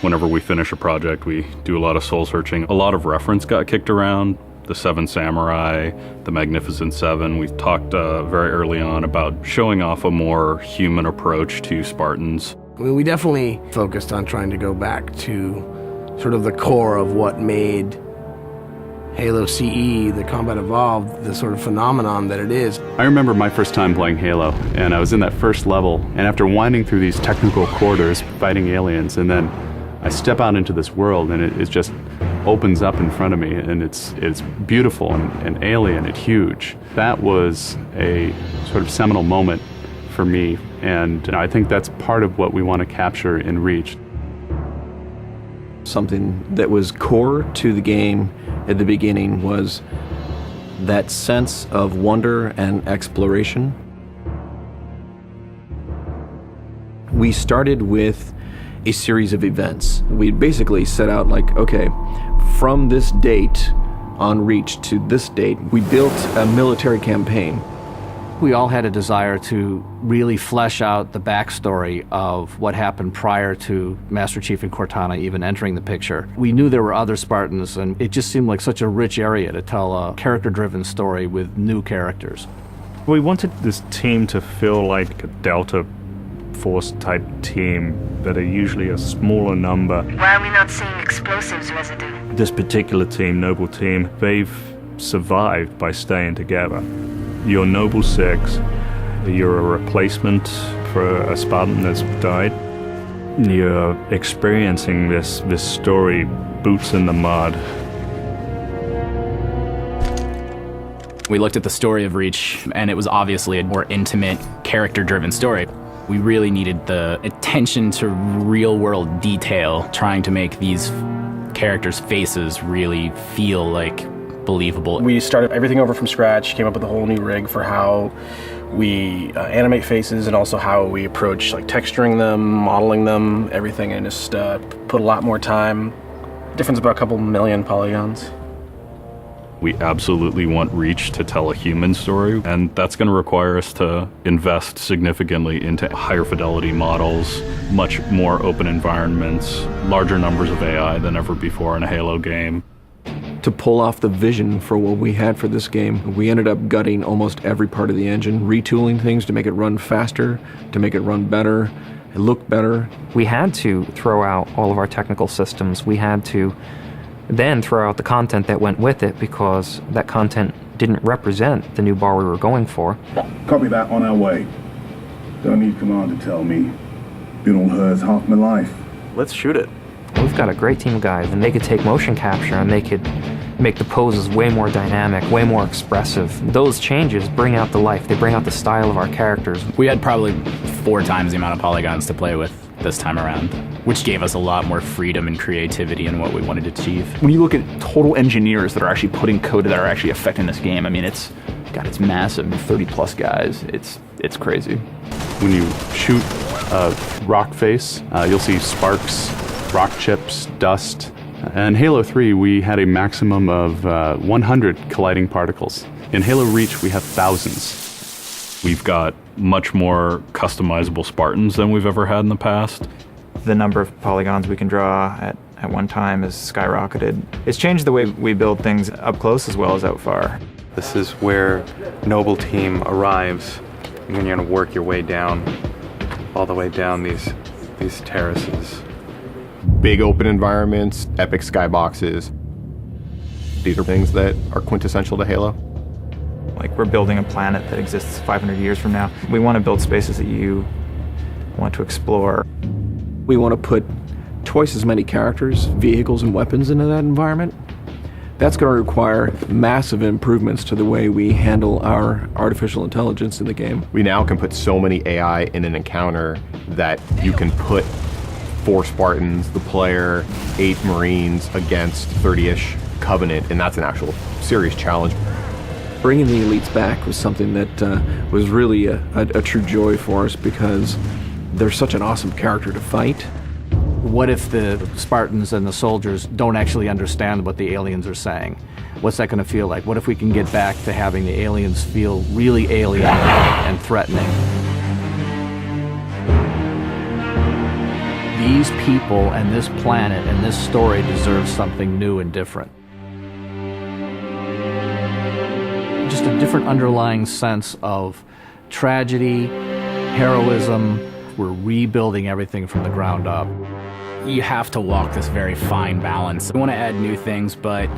Whenever we finish a project, we do a lot of soul searching. A lot of reference got kicked around. The Seven Samurai, the Magnificent Seven. We talked very early on about showing off a more human approach to Spartans. I mean, we definitely focused on trying to go back to sort of the core of what made Halo CE, the Combat Evolved, the sort of phenomenon that it is. I remember my first time playing Halo, and I was in that first level, and after winding through these technical corridors, fighting aliens, and then I step out into this world, and it just opens up in front of me, and it's beautiful and alien and huge. That was a sort of seminal moment for me, and I think that's part of what we want to capture in Reach. Something that was core to the game at the beginning was that sense of wonder and exploration. We started with a series of events. We basically set out like, okay, from this date on Reach to this date, we built a military campaign. We all had a desire to really flesh out the backstory of what happened prior to Master Chief and Cortana even entering the picture. We knew there were other Spartans, and it just seemed like such a rich area to tell a character-driven story with new characters. We wanted this team to feel like a Delta Force type team that are usually a smaller number. Why are we not seeing explosives residue? This particular team, Noble Team, they've survived by staying together. You're Noble 6, you're a replacement for a Spartan that's died. You're experiencing this story, boots in the mud. We looked at the story of Reach, and it was obviously a more intimate, character-driven story. We really needed the attention to real-world detail, trying to make these characters' faces really feel like believable. We started everything over from scratch, came up with a whole new rig for how we animate faces and also how we approach like texturing them, modeling them, everything, and just put a lot more time. Difference about a couple million polygons. We absolutely want Reach to tell a human story, and that's going to require us to invest significantly into higher fidelity models, much more open environments, larger numbers of AI than ever before in a Halo game. To pull off the vision for what we had for this game, we ended up gutting almost every part of the engine, retooling things to make it run faster, to make it run better, it look better. We had to throw out all of our technical systems. We had to then throw out the content that went with it because that content didn't represent the new bar we were going for. Copy that, on our way. Don't need command to tell me. Been on hers half my life. Let's shoot it. We've got a great team of guys, and they could take motion capture and they could make the poses way more dynamic, way more expressive. Those changes bring out the life, they bring out the style of our characters. We had probably 4 times the amount of polygons to play with this time around, which gave us a lot more freedom and creativity in what we wanted to achieve. When you look at total engineers that are actually putting code that are actually affecting this game, I mean, it's massive, 30 plus guys. It's crazy. When you shoot a rock face, you'll see sparks, rock chips, dust. In Halo 3, we had a maximum of 100 colliding particles. In Halo Reach, we have thousands. We've got much more customizable Spartans than we've ever had in the past. The number of polygons we can draw at one time has skyrocketed. It's changed the way we build things up close as well as out far. This is where Noble Team arrives, and then you're going to work your way down, all the way down these terraces. Big open environments, epic skyboxes. These are things that are quintessential to Halo. Like, we're building a planet that exists 500 years from now. We want to build spaces that you want to explore. We want to put twice as many characters, vehicles, and weapons into that environment. That's going to require massive improvements to the way we handle our artificial intelligence in the game. We now can put so many AI in an encounter that you can put 4 Spartans, the player, 8 Marines against 30-ish Covenant, and that's an actual serious challenge. Bringing the elites back was something that was really a true joy for us because they're such an awesome character to fight. What if the Spartans and the soldiers don't actually understand what the aliens are saying? What's that going to feel like? What if we can get back to having the aliens feel really alien and threatening? The these people and this planet and this story deserve something new and different. Just a different underlying sense of tragedy, heroism. We're rebuilding everything from the ground up. You have to walk this very fine balance. We want to add new things, but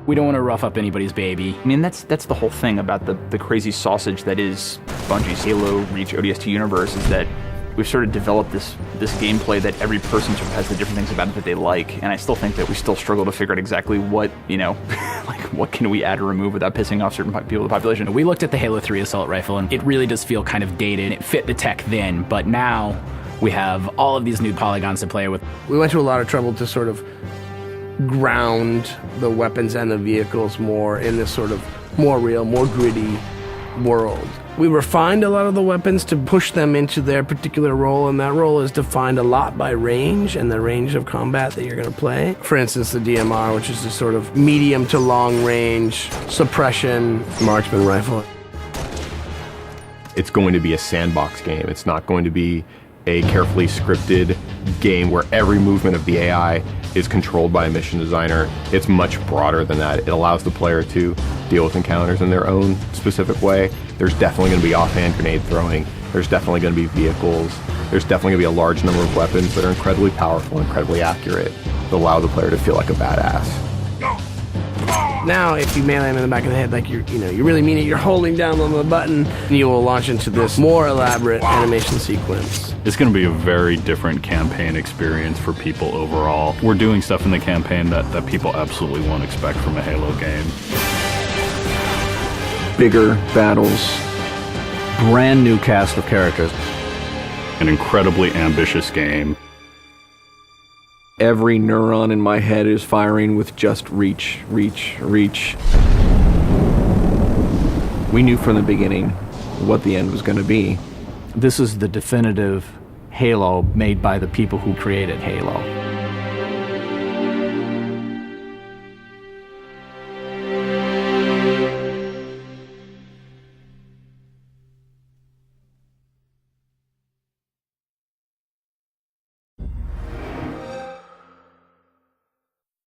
we don't want to rough up anybody's baby. I mean, that's the whole thing about the crazy sausage that is Bungie's Halo Reach ODST universe, is that we've sort of developed this gameplay that every person sort of has the different things about it that they like, and I still think that we still struggle to figure out exactly what, like what can we add or remove without pissing off certain people in the population. We looked at the Halo 3 assault rifle, and it really does feel kind of dated. It fit the tech then, but now we have all of these new polygons to play with. We went to a lot of trouble to sort of ground the weapons and the vehicles more in this sort of more real, more gritty world. We refined a lot of the weapons to push them into their particular role, and that role is defined a lot by range and the range of combat that you're going to play. For instance, the DMR, which is a sort of medium to long range suppression marksman rifle. It's going to be a sandbox game. It's not going to be a carefully scripted game where every movement of the AI is controlled by a mission designer. It's much broader than that. It allows the player to deal with encounters in their own specific way. There's definitely going to be offhand grenade throwing. There's definitely going to be vehicles. There's definitely going to be a large number of weapons that are incredibly powerful, incredibly accurate, that allow the player to feel like a badass. Now, if you melee him in the back of the head, like you really mean it, you're holding down on the button, and you will launch into this more elaborate animation sequence. It's going to be a very different campaign experience for people overall. We're doing stuff in the campaign that people absolutely won't expect from a Halo game. Bigger battles. Brand new cast of characters. An incredibly ambitious game. Every neuron in my head is firing with just reach, reach, reach. We knew from the beginning what the end was going to be. This is the definitive Halo made by the people who created Halo.